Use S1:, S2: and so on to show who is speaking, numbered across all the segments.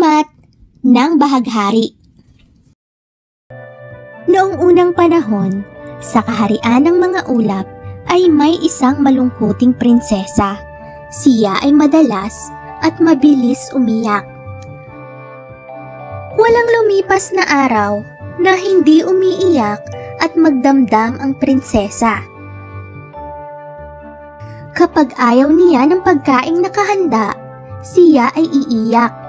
S1: Alamat ng Bahaghari. Noong unang panahon, sa kaharian ng mga ulap ay may isang malungkuting prinsesa. Siya ay madalas at mabilis umiyak. Walang lumipas na araw na hindi umiiyak at magdamdam ang prinsesa. Kapag ayaw niya ng pagkaing nakahanda, siya ay iiyak.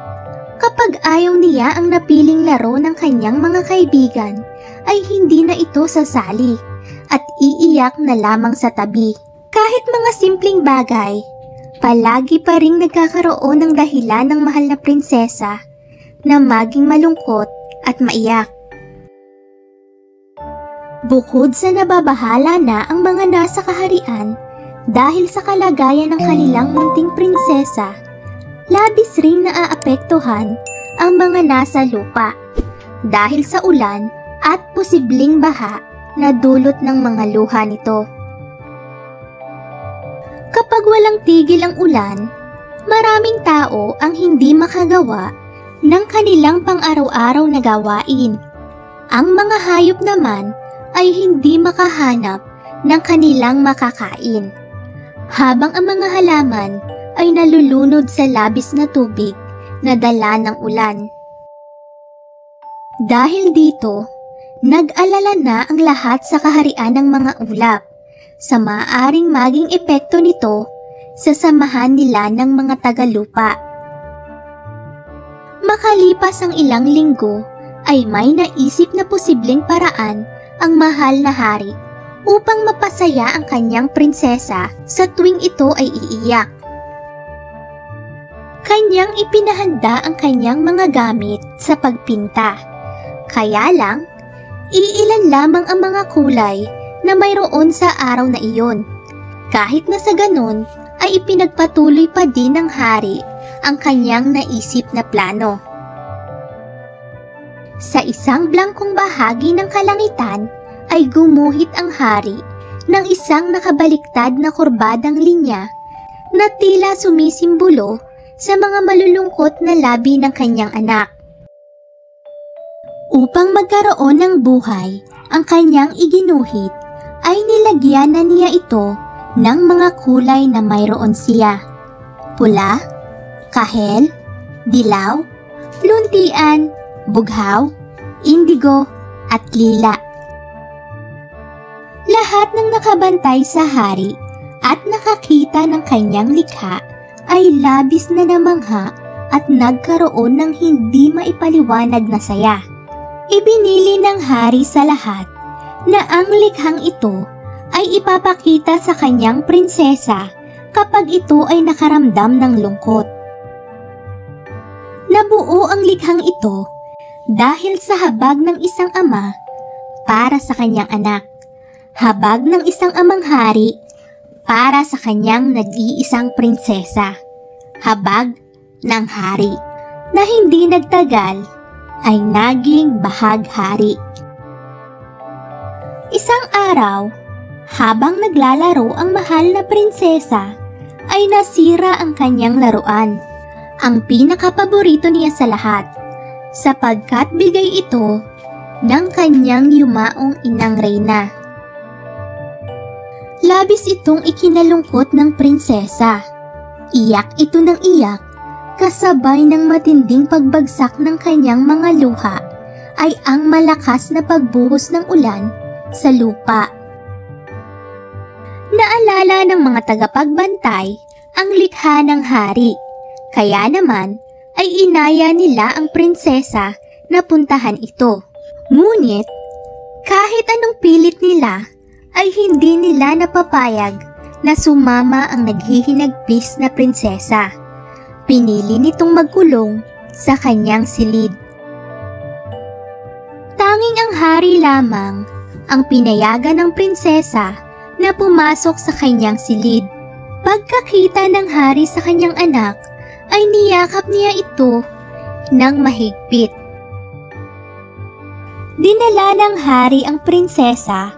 S1: Kapag ayaw niya ang napiling laro ng kanyang mga kaibigan, ay hindi na ito sasali at iiyak na lamang sa tabi. Kahit mga simpleng bagay, palagi pa ring nagkakaroon ng dahilan ng mahal na prinsesa na maging malungkot at maiyak. Bukod sa nababahala na ang mga nasa kaharian dahil sa kalagayan ng kanilang munting prinsesa, labis ring naaapektuhan ang mga nasa lupa dahil sa ulan at posibleng baha na dulot ng mga luha nito. Kapag walang tigil ang ulan, maraming tao ang hindi makagawa ng kanilang pang-araw-araw na gawain. Ang mga hayop naman ay hindi makahanap ng kanilang makakain, habang ang mga halaman ay nalulunod sa labis na tubig na dala ng ulan. Dahil dito, nag-alala na ang lahat sa kaharian ng mga ulap sa maaaring maging epekto nito sa samahan nila ng mga tagalupa. Makalipas ang ilang linggo, ay may naisip na posibleng paraan ang mahal na hari upang mapasaya ang kanyang prinsesa sa tuwing ito ay iiyak. Kanyang ipinahanda ang kanyang mga gamit sa pagpinta. Kaya lang, iilan lamang ang mga kulay na mayroon sa araw na iyon. Kahit na sa ganun, ay ipinagpatuloy pa din ng hari ang kanyang naisip na plano. Sa isang blangkong bahagi ng kalangitan, ay gumuhit ang hari ng isang nakabaliktad na kurbadang linya na tila sumisimbolo sa mga malulungkot na labi ng kanyang anak. Upang magkaroon ng buhay ang kanyang iginuhit, ay nilagyan na niya ito ng mga kulay na mayroon siya: pula, kahel, dilaw, luntian, bughaw, indigo at lila. Lahat ng nakabantay sa hari at nakakita ng kanyang likha ay labis na namangha at nagkaroon ng hindi maipaliwanag na saya. Ibinili ng hari sa lahat na ang likhang ito ay ipapakita sa kanyang prinsesa kapag ito ay nakaramdam ng lungkot. Nabuo ang likhang ito dahil sa habag ng isang ama para sa kanyang anak, habag ng isang amang hari para sa kanyang nag-iisang prinsesa, habag ng hari na hindi nagtagal ay naging bahaghari. Isang araw, habang naglalaro ang mahal na prinsesa, ay nasira ang kanyang laruan, ang pinakapaborito niya sa lahat, sapagkat bigay ito ng kanyang yumaong inang reyna. Labis itong ikinalungkot ng prinsesa. Iyak ito ng iyak, kasabay ng matinding pagbagsak ng kanyang mga luha ay ang malakas na pagbuhos ng ulan sa lupa. Naalala ng mga tagapagbantay ang likha ng hari, kaya naman ay inaya nila ang prinsesa na puntahan ito. Ngunit kahit anong pilit nila, ay hindi nila napapayag na sumama ang naghihinagpis na prinsesa. Pinili nitong magkulong sa kanyang silid. Tanging ang hari lamang ang pinayagan ng prinsesa na pumasok sa kanyang silid. Pagkakita ng hari sa kanyang anak, ay niyakap niya ito ng mahigpit. Dinala ng hari ang prinsesa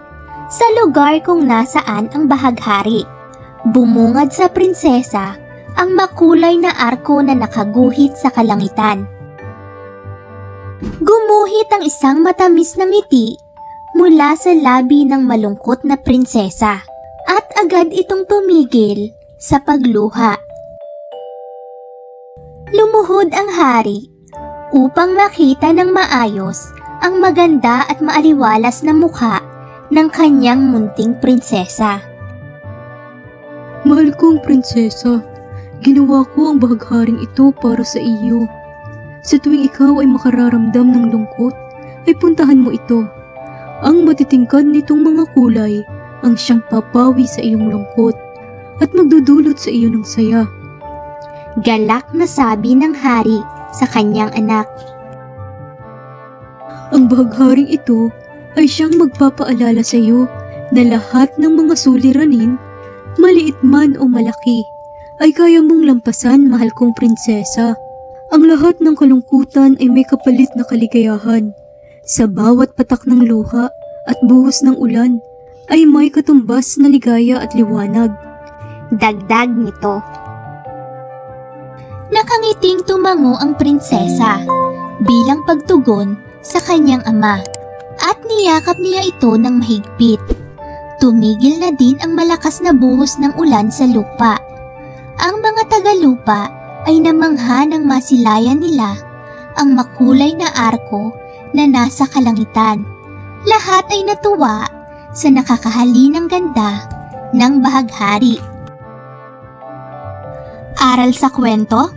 S1: sa lugar kung nasaan ang bahaghari. Bumungad sa prinsesa ang makulay na arko na nakaguhit sa kalangitan. Gumuhit ang isang matamis na ngiti mula sa labi ng malungkot na prinsesa at agad itong tumigil sa pagluha. Lumuhod ang hari upang makita ng maayos ang maganda at maaliwalas na mukha ng kanyang munting prinsesa.
S2: Mahal kong prinsesa, ginawa ko ang bahagharing ito para sa iyo. Sa tuwing ikaw ay makararamdam ng lungkot, ay puntahan mo ito. Ang matitingkad nitong mga kulay ang siyang papawi sa iyong lungkot at magdudulot sa iyo ng saya.
S1: Galak na sabi ng hari sa kanyang anak.
S2: Ang bahagharing ito ay siyang magpapaalala sa iyo na lahat ng mga suliranin, maliit man o malaki, ay kaya mong lampasan, mahal kong prinsesa. Ang lahat ng kalungkutan ay may kapalit na kaligayahan. Sa bawat patak ng luha at buhos ng ulan ay may katumbas na ligaya at liwanag.
S1: Dagdag nito. Nakangiting tumango ang prinsesa bilang pagtugon sa kanyang ama at niyakap niya ito ng mahigpit. Tumigil na din ang malakas na buhos ng ulan sa lupa. Ang mga tagalupa ay namangha ng masilayan nila ang makulay na arko na nasa kalangitan. Lahat ay natuwa sa nakakahalinang ganda ng bahaghari. Aral sa kwento?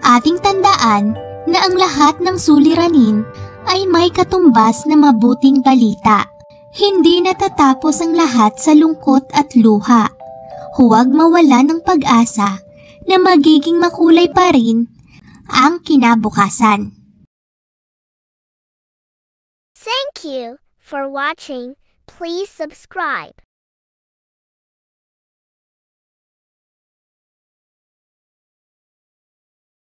S1: Ating tandaan na ang lahat ng suliranin ay may katumbas na mabuting balita. Hindi natatapos ang lahat sa lungkot at luha. Huwag mawala ng pag-asa na magiging makulay pa rin ang kinabukasan.
S3: Thank you for watching. Please subscribe.